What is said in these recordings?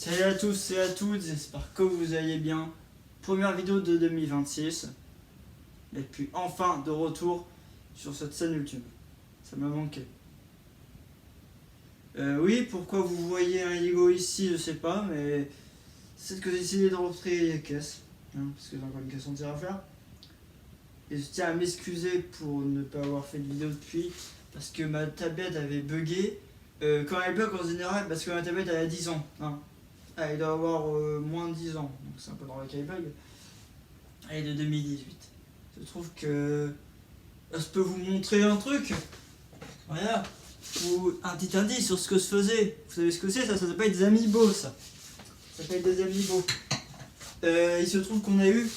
Salut à tous et à toutes, j'espère que vous allez bien. Première vidéo de 2026. Et puis enfin de retour sur cette chaîne YouTube. Ça m'a manqué. Oui, pourquoi vous voyez un Lego ici, je sais pas, mais c'est que j'ai essayé de rentrer les caisses. Parce que j'ai encore une caisse entière à faire. Et je tiens à m'excuser pour ne pas avoir fait de vidéo depuis. Parce que ma tablette avait bugué. Quand elle bug en général, parce que ma tablette elle a 10 ans. Elle doit avoir moins de 10 ans, donc c'est un peu dans la bug. Elle est de 2018. Je trouve que je peux vous montrer un truc. Voilà. Ou un petit indice sur ce que je faisais. Vous savez ce que c'est? Ça s'appelle des amiibo, ça. Ça s'appelle des amiibo. Il se trouve qu'on a eu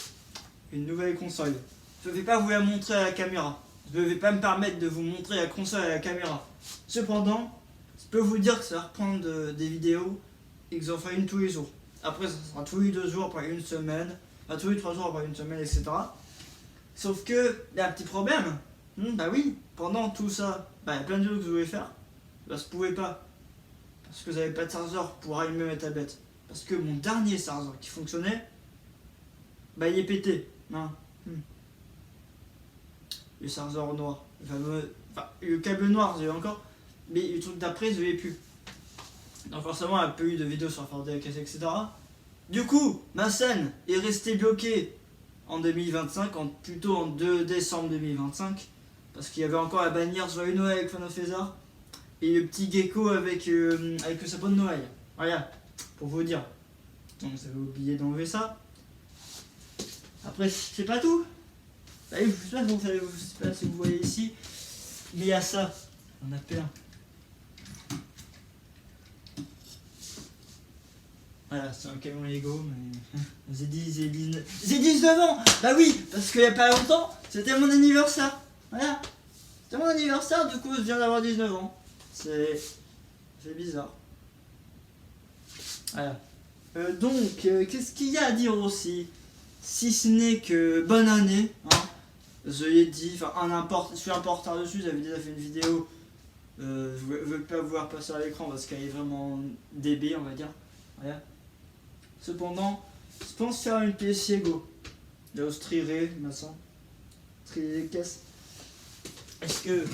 une nouvelle console. Je ne vais pas vous la montrer à la caméra. Je ne vais pas me permettre de vous montrer la console à la caméra. Cependant, je peux vous dire que ça va reprendre des vidéos et que j'en ferai une tous les jours. Après, ça sera tous les 2 jours après une semaine, tous les 3 jours après une semaine, etc. Sauf que, il y a un petit problème. Bah oui, pendant tout ça, il y a plein de vidéos que je voulais faire. Bah, je pouvais pas. Parce que j'avais pas de chargeur pour allumer ma tablette. Parce que mon dernier chargeur qui fonctionnait, bah il est pété. Le chargeur noir. Le câble noir, j'ai encore. Mais le truc d'après, je l'ai plus. Donc forcément, il n'y a pas eu de vidéo sur la force de la caisse, etc. Du coup, ma scène est restée bloquée en 2025, plutôt en 2 décembre 2025. Parce qu'il y avait encore la bannière Joyeux Noël avec Fan of Fézard. Et le petit gecko avec le sapin de Noël. Voilà, pour vous dire. Donc j'avais oublié d'enlever ça. Après, c'est pas tout. Je sais pas si vous voyez ici. Mais il y a ça. On a plein. Voilà, c'est un camion Lego, mais j'ai 19 ans. Bah oui, parce qu'il n'y a pas longtemps, c'était mon anniversaire. Voilà, c'était mon anniversaire, du coup je viens d'avoir 19 ans. C'est bizarre. Voilà. Donc, qu'est-ce qu'il y a à dire aussi? Si ce n'est que bonne année, je l'ai dit, je suis un peu en retard dessus, j'avais déjà fait une vidéo. Je ne veux pas vous voir passer à l'écran parce qu'elle est vraiment DB, on va dire. Voilà. Cependant, je pense faire une pièce Lego. Là, je trierai, trier les caisses. Est-ce que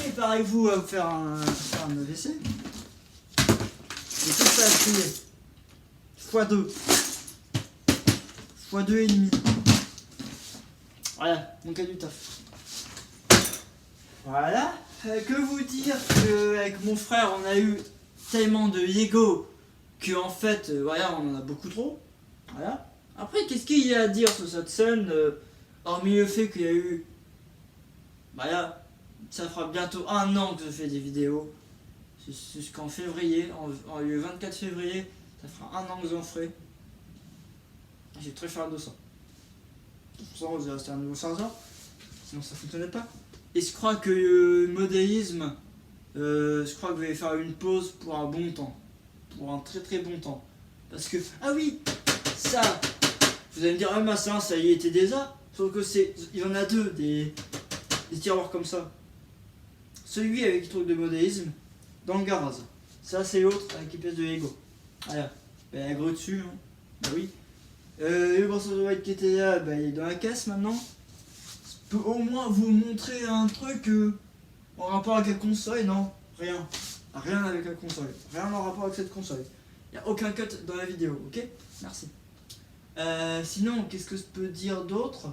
préparez-vous à faire un AVC? Et tout ça à trier. x2. x2 et demi. Voilà, mon cas du taf. Voilà. Que vous dire qu'avec mon frère, on a eu tellement de Lego que en fait, voilà, on en a beaucoup trop. Voilà. Après, qu'est-ce qu'il y a à dire sur cette scène, hormis le fait qu'il y a eu, voilà, ça fera bientôt 1 an que je fais des vidéos. C'est jusqu'en février, le 24 février, ça fera 1 an que j'en ferai. J'ai très fier de ça. Pour ça, j'ai acheté un nouveau chargeur, sinon ça fonctionnait pas. Et je crois que le modélisme, je crois que je vais faire une pause pour un bon temps. Pour un très très bon temps. Parce que, ah oui, ça, vous allez me dire, ah mais ça y était déjà. Sauf que il y en a deux, des tiroirs comme ça. Celui avec le truc de modélisme, dans le garage. Ça c'est l'autre avec les pièces de Lego. Voilà, la grue dessus, bah oui. Le morceau de white qui était là, il est dans la caisse maintenant. Je peux au moins vous montrer un truc en rapport avec la console, non, rien. Rien avec la console, rien en rapport avec cette console. Il n'y a aucun cut dans la vidéo, ok? Merci. Sinon, qu'est-ce que je peux dire d'autre?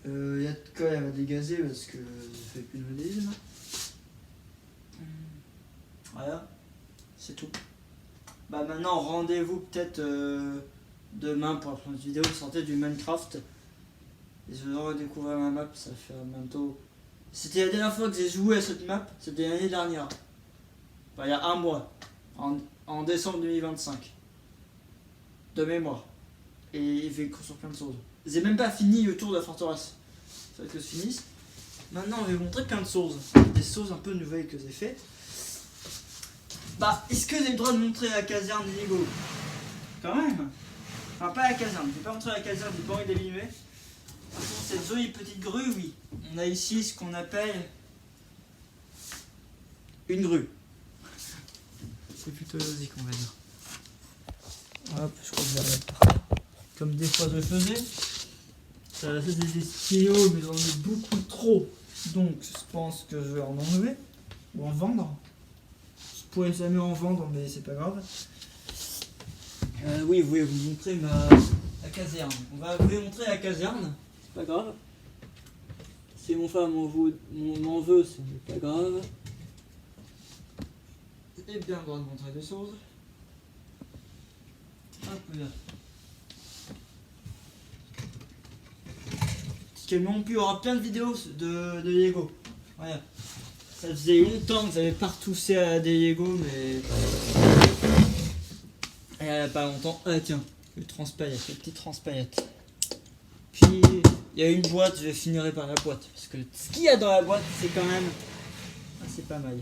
Il y a de quoi elle va dégazer parce que je fais plus de modélisme. Voilà, c'est tout. Maintenant, rendez-vous peut-être demain pour la prochaine vidéo. Sortez du Minecraft. Et je vais redécouvrir ma map, ça fait bientôt. C'était la dernière fois que j'ai joué à cette map, c'était l'année dernière. Il y a 1 mois, en décembre 2025. De mémoire. Et il fait construire plein de choses. J'ai même pas fini le tour de la forteresse. Il fallait que je finisse. Maintenant, on va vous montrer plein de choses. Des choses un peu nouvelles que j'ai fait. Est-ce que j'ai le droit de montrer la caserne Lego? Quand même. Enfin, pas la caserne. Je vais pas montrer la caserne, j'ai pas envie d'abîmer. Par contre, cette jolie petite grue, oui. On a ici ce qu'on appelle une grue. C'est plutôt logique, on va dire. Hop, je crois que je vais remettre par là. Comme des fois je faisais. Ça c'est des stylos, mais j'en ai beaucoup trop. Donc je pense que je vais en enlever. Ou en vendre. Je pourrais jamais en vendre, mais c'est pas grave. Oui, vous voulez vous montrer la caserne. On va vous montrer la caserne. C'est pas grave. Si mon femme m'en veut, ce n'est pas grave. J'ai bien le droit de montrer des choses. Hop là. Camion, puis il y aura plein de vidéos de Lego. Voilà. Ça faisait longtemps que j'avais pas retouché à des Lego, mais. Il n'y a pas longtemps. Ah tiens, le transpaillette, le petit transpaillette. Puis il y a une boîte, je finirai par la boîte. Parce que ce qu'il y a dans la boîte, c'est quand même. Ah, c'est pas mal.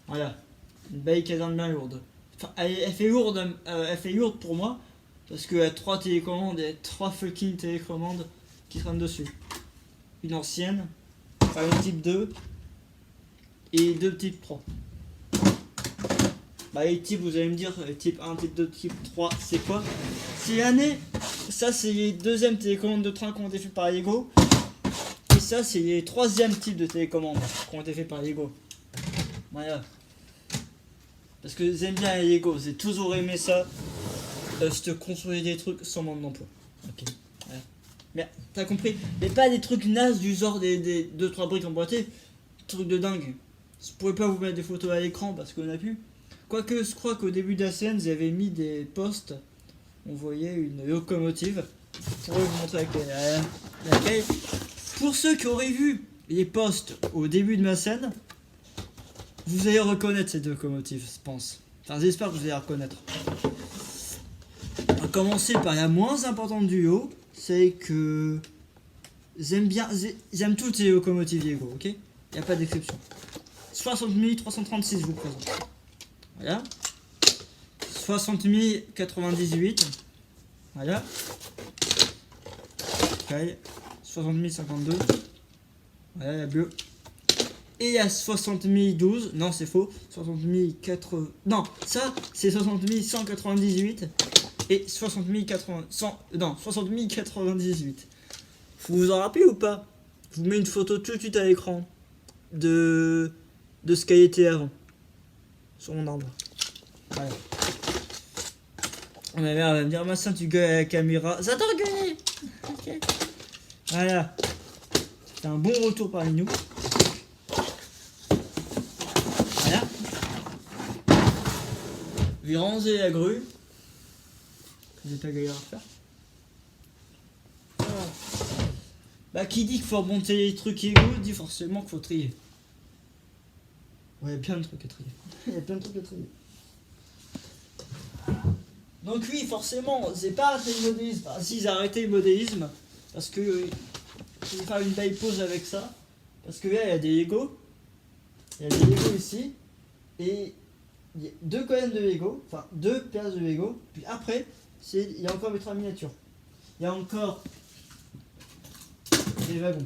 Voilà. Une belle caserne bien lourde. Enfin, elle fait lourde pour moi. Parce qu'il y a 3 télécommandes et 3 fucking télécommandes qui traînent dessus. Une ancienne, enfin une type 2 et 2 type 3. Bah les types, vous allez me dire, type 1, type 2, type 3, c'est quoi? C'est l'année. Ça c'est les 2e télécommandes de train qui ont été faites par Lego. Et ça c'est les 3e types de télécommandes qui ont été faites par Lego. Voilà. Parce que j'aime bien les Lego, j'ai toujours aimé ça. Je te construis des trucs sans manque d'emploi. Ok. Voilà. Mais t'as compris. Mais pas des trucs nazes du genre des 2-3 briques emboîtées. Trucs de dingue. Je pourrais pas vous mettre des photos à l'écran parce qu'on a pu. Quoique je crois qu'au début de la scène, j'avais mis des postes. On voyait une locomotive. Je pourrais vous montrer laquelle. Pour ceux qui auraient vu les postes au début de ma scène, vous allez reconnaître cette locomotive, je pense. Enfin, j'espère que vous allez la reconnaître. On va commencer par la moins importante du lot, c'est que j'aime toutes les locomotives Lego, ok? Il n'y a pas d'exception. 60 336 je vous présente. Voilà. 60 098. Voilà. Okay. 60 052. Voilà la bleue. Et il y a 60 012. Non, c'est faux. 60 080. Non, ça, c'est 60 198. Et 60 098. Vous vous en rappelez ou pas? Je vous mets une photo tout de suite à l'écran de ce qu'elle était avant. Sur mon arbre. Voilà. Ma mère va me dire, Massin, tu gueules à la caméra. J'adore gueuler. Ok. Voilà. C'est un bon retour parmi nous. Voilà. Je vais ranger la grue. J'ai pas galère à faire. Voilà. Bah, qui dit qu'il faut remonter les trucs égaux, dit forcément qu'il faut trier. Ouais, il y a plein de trucs à trier. Il y a plein de trucs à trier. Donc oui, forcément, j'ai pas arrêté le modélisme. Enfin, si, j'ai arrêté le modélisme. Parce que je vais faire une belle pause avec ça. Parce que là, il y a des Lego. Il y a des Lego ici. Et il y a 2 colonnes de Lego. Enfin, 2 pièces de Lego. Puis après, il y a encore mes 3 miniatures. Il y a encore des wagons.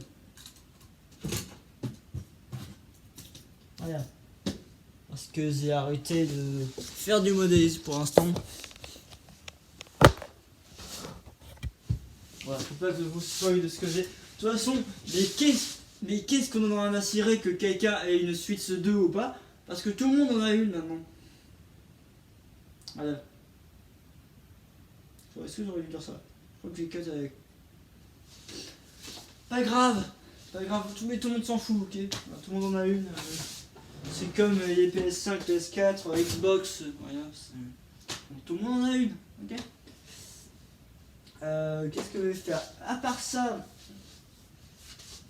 Voilà. Parce que j'ai arrêté de faire du modélisme pour l'instant. Voilà, faut pas que je vous spoil de ce que j'ai. De toute façon, mais qu'est-ce qu'on en a ciré que quelqu'un ait une Switch 2 ou pas? Parce que tout le monde en a une maintenant. Voilà. Est-ce que j'aurais dû dire ça? Je crois que j'ai cut avec. Pas grave, pas grave, tout le monde s'en fout, ok? Tout le monde en a une. C'est comme les PS5, PS4, Xbox, voilà. Tout le monde en a une, ok? Qu'est-ce que je vais faire? À part ça,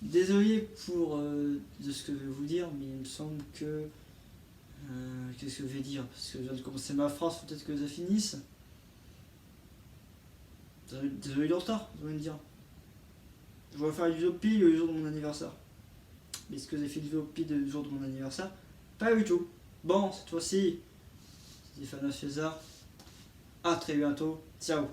désolé pour de ce que je vais vous dire, mais il me semble que. Qu'est-ce que je vais dire? Parce que je viens de commencer ma phrase, peut-être que ça finisse. Désolé de retard, vous allez me dire. Je vais faire du vidéo pile le jour de mon anniversaire. Mais est-ce que j'ai fait du vidéo pile le jour de mon anniversaire? Pas du tout. Bon, cette fois-ci, Stéphane César. À très bientôt. Ciao.